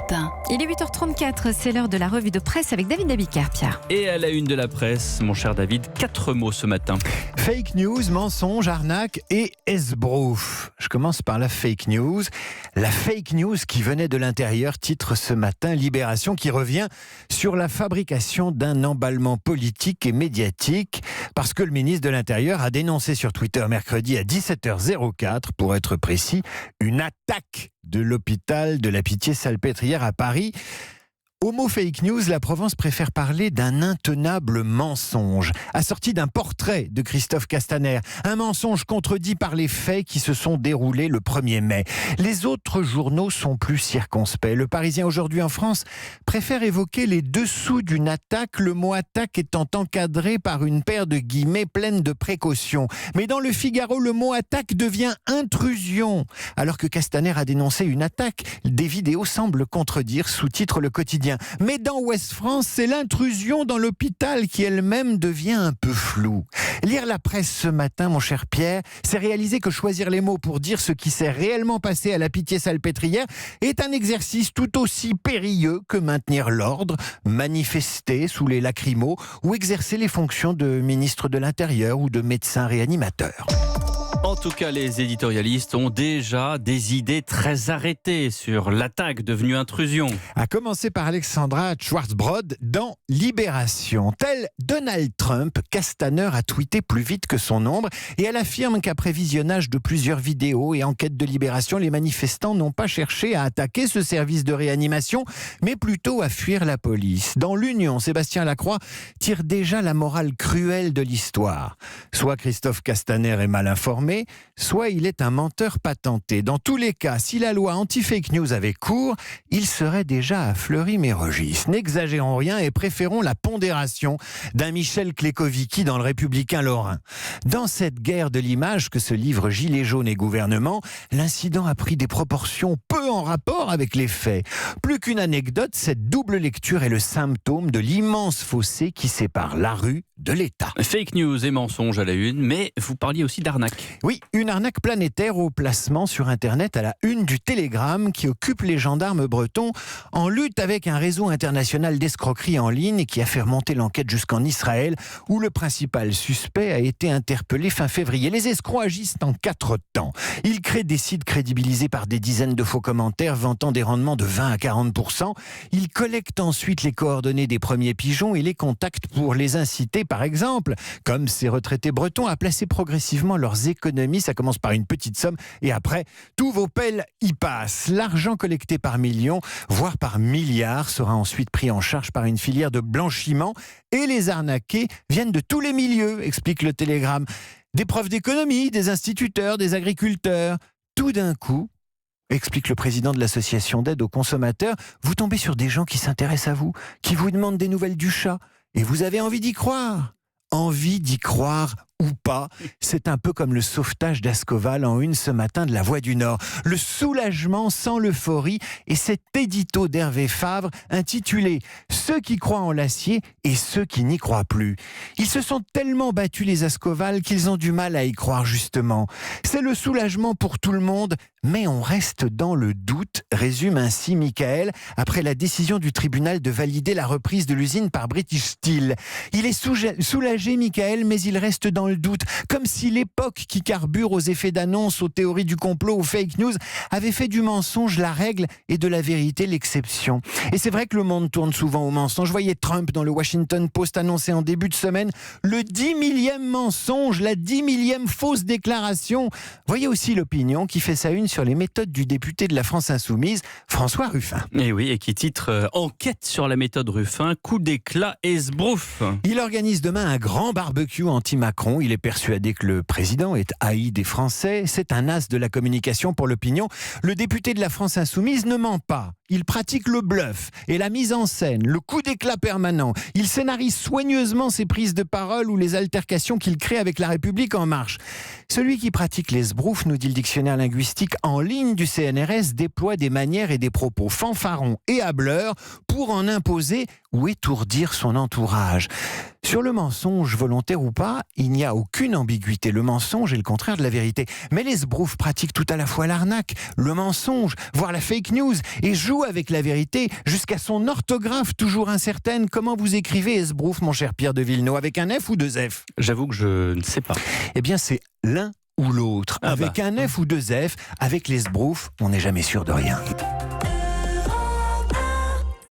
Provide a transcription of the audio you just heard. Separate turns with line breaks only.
Europe 1.
Il est 8h34, c'est l'heure de la revue de presse avec David Abiker, Pierre.
Et à la une de la presse, mon cher David, 4 mots ce matin.
Fake news, mensonges, arnaques et esbrouf. Je commence par la fake news. La fake news qui venait de l'intérieur, titre ce matin Libération, qui revient sur la fabrication d'un emballement politique et médiatique, parce que le ministre de l'Intérieur a dénoncé sur Twitter mercredi à 17h04, pour être précis, une attaque de l'hôpital de la Pitié-Salpêtrière à Paris. Au mot fake news, la Provence préfère parler d'un intenable mensonge, assorti d'un portrait de Christophe Castaner. Un mensonge contredit par les faits qui se sont déroulés le 1er mai. Les autres journaux sont plus circonspects. Le Parisien aujourd'hui en France préfère évoquer les dessous d'une attaque, le mot attaque étant encadré par une paire de guillemets pleines de précautions. Mais dans le Figaro, le mot attaque devient intrusion. Alors que Castaner a dénoncé une attaque, des vidéos semblent contredire, sous-titre Le Quotidien. Mais dans Ouest France, c'est l'intrusion dans l'hôpital qui elle-même devient un peu floue. Lire la presse ce matin, mon cher Pierre, c'est réaliser que choisir les mots pour dire ce qui s'est réellement passé à la Pitié-Salpêtrière est un exercice tout aussi périlleux que maintenir l'ordre, manifester sous les lacrymos ou exercer les fonctions de ministre de l'Intérieur ou de médecin réanimateur.
En tout cas, les éditorialistes ont déjà des idées très arrêtées sur l'attaque devenue intrusion.
À commencer par Alexandra Schwarzbrod dans Libération. Tel Donald Trump, Castaner a tweeté plus vite que son ombre et elle affirme qu'après visionnage de plusieurs vidéos et enquêtes de Libération, les manifestants n'ont pas cherché à attaquer ce service de réanimation, mais plutôt à fuir la police. Dans l'Union, Sébastien Lacroix tire déjà la morale cruelle de l'histoire. Soit Christophe Castaner est mal informé, soit il est un menteur patenté. Dans tous les cas, si la loi anti-fake news avait cours, il serait déjà à Fleury-Mérogis. N'exagérons rien et préférons la pondération d'un Michel Klékovicki dans Le Républicain lorrain. Dans cette guerre de l'image que se livrent Gilets jaunes et gouvernement, l'incident a pris des proportions peu en rapport avec les faits. Plus qu'une anecdote, cette double lecture est le symptôme de l'immense fossé qui sépare la rue de l'État.
Fake news et mensonges à la une, mais vous parliez aussi d'arnaque.
Oui, une arnaque planétaire au placement sur Internet à la une du Télégramme qui occupe les gendarmes bretons en lutte avec un réseau international d'escroquerie en ligne qui a fait remonter l'enquête jusqu'en Israël où le principal suspect a été interpellé fin février. Les escrocs agissent en 4 temps. Ils créent des sites crédibilisés par des dizaines de faux commentaires vantant des rendements de 20 à 40%. Ils collectent ensuite les coordonnées des premiers pigeons et les contactent pour les inciter, par exemple, comme ces retraités bretons, à placer progressivement leurs économies. Ça commence par une petite somme et après, tous vos pelles y passent. L'argent collecté par millions, voire par milliards, sera ensuite pris en charge par une filière de blanchiment et les arnaqués viennent de tous les milieux, explique le Télégramme. Des profs d'économie, des instituteurs, des agriculteurs. Tout d'un coup, explique le président de l'association d'aide aux consommateurs, vous tombez sur des gens qui s'intéressent à vous, qui vous demandent des nouvelles du chat et vous avez envie d'y croire. Envie d'y croire ou pas, c'est un peu comme le sauvetage d'Ascoval en une ce matin de La Voix du Nord. Le soulagement sans l'euphorie et cet édito d'Hervé Favre intitulé « Ceux qui croient en l'acier et ceux qui n'y croient plus ». Ils se sont tellement battus les Ascoval qu'ils ont du mal à y croire justement. C'est le soulagement pour tout le monde, mais on reste dans le doute, résume ainsi Michael, après la décision du tribunal de valider la reprise de l'usine par British Steel. Il est soulagé, Michael, mais il reste dans le doute, comme si l'époque qui carbure aux effets d'annonce, aux théories du complot, aux fake news, avait fait du mensonge la règle et de la vérité l'exception. Et c'est vrai que le monde tourne souvent au mensonge. Je voyais Trump dans le Washington Post annoncer en début de semaine le 10 millième mensonge, la 10 millième fausse déclaration. Voyez aussi l'opinion qui fait sa une sur les méthodes du député de la France Insoumise, François Ruffin.
Et oui, et qui titre Enquête sur la méthode Ruffin, coup d'éclat esbrouf.
Il organise demain un grand barbecue anti-Macron. Il est persuadé que le président est haï des Français. C'est un as de la communication pour l'opinion. Le député de la France Insoumise ne ment pas. Il pratique le bluff et la mise en scène, le coup d'éclat permanent. Il scénarise soigneusement ses prises de parole ou les altercations qu'il crée avec La République En Marche. Celui qui pratique l'esbrouf, nous dit le dictionnaire linguistique en ligne du CNRS, déploie des manières et des propos fanfarons et hâbleurs pour en imposer ou étourdir son entourage. Sur le mensonge, volontaire ou pas, il n'y a aucune ambiguïté. Le mensonge est le contraire de la vérité. Mais les sbroufs pratiquent tout à la fois l'arnaque, le mensonge, voire la fake news, et jouent avec la vérité jusqu'à son orthographe toujours incertaine. Comment vous écrivez esbrouf, mon cher Pierre de Villeneuve, avec un F ou deux F?
J'avoue que je ne sais pas.
Eh bien, c'est l'un ou l'autre.
Ah
avec un F ou deux F, avec les sbroufs, on n'est jamais sûr de rien.